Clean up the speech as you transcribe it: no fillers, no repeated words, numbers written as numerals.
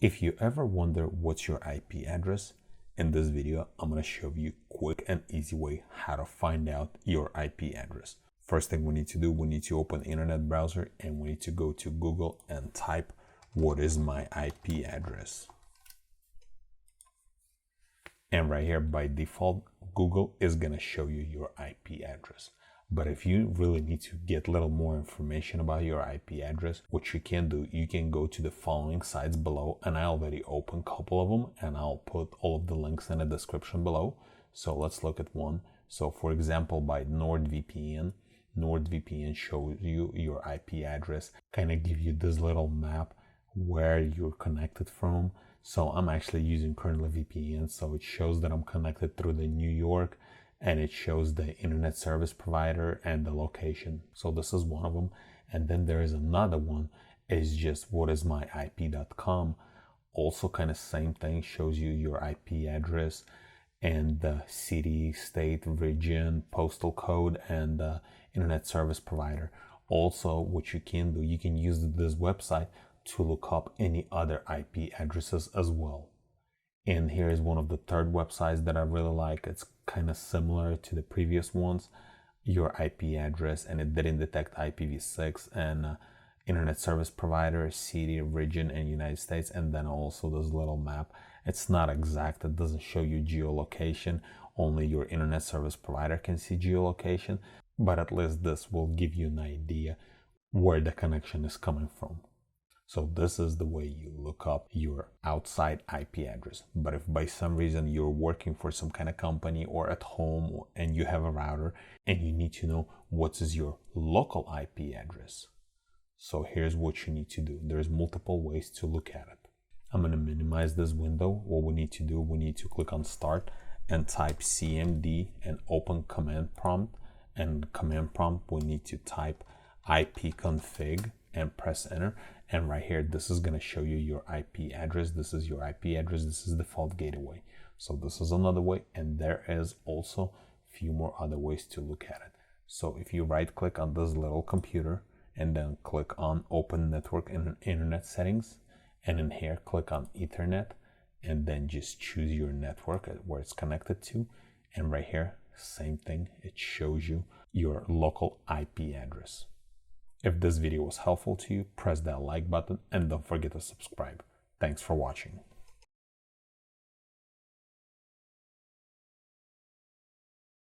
If you ever wonder what's your IP address, in this video, I'm going to show you quick and easy way how to find out your IP address. First thing we need to do, we need to open internet browser and we need to go to Google and type, what is my IP address? And right here by default, Google is going to show you your IP address. But if you really need to get a little more information about your IP address, what you can do, you can go to the following sites below, and I already opened a couple of them and I'll put all of the links in the description below. So let's look at one. So for example, by NordVPN, NordVPN shows you your IP address, kind of give you this little map where you're connected from. So I'm actually using currently VPN, so it shows that I'm connected through the New York, and it shows the internet service provider and the location. So this is one of them. And then there is another one, is just whatismyip.com. Also kind of same thing, shows you your IP address and the city, state, region, postal code, and the internet service provider. Also, what you can do, you can use this website to look up any other IP addresses as well. And here is one of the third websites that I really like. It's kind of similar to the previous ones, your IP address, and it didn't detect IPv6 and internet service provider, city, region, and United States. And then also this little map. It's not exact, it doesn't show you geolocation. Only your internet service provider can see geolocation, but at least this will give you an idea where the connection is coming from. So this is the way you look up your outside IP address. But if by some reason you're working for some kind of company or at home and you have a router and you need to know what is your local IP address. So here's what you need to do. There's multiple ways to look at it. I'm going to minimize this window. What we need to do, we need to click on Start and type CMD and open command prompt. And command prompt, we need to type IPconfig and press enter. And right here, this is going to show you your IP address. This is your IP address. This is default gateway. So this is another way. And there is also a few more other ways to look at it. So if you right click on this little computer and then click on open network and internet settings, and in here, click on Ethernet and then just choose your network where it's connected to. And right here, same thing. It shows you your local IP address. If this video was helpful to you, press that like button and don't forget to subscribe. Thanks for watching.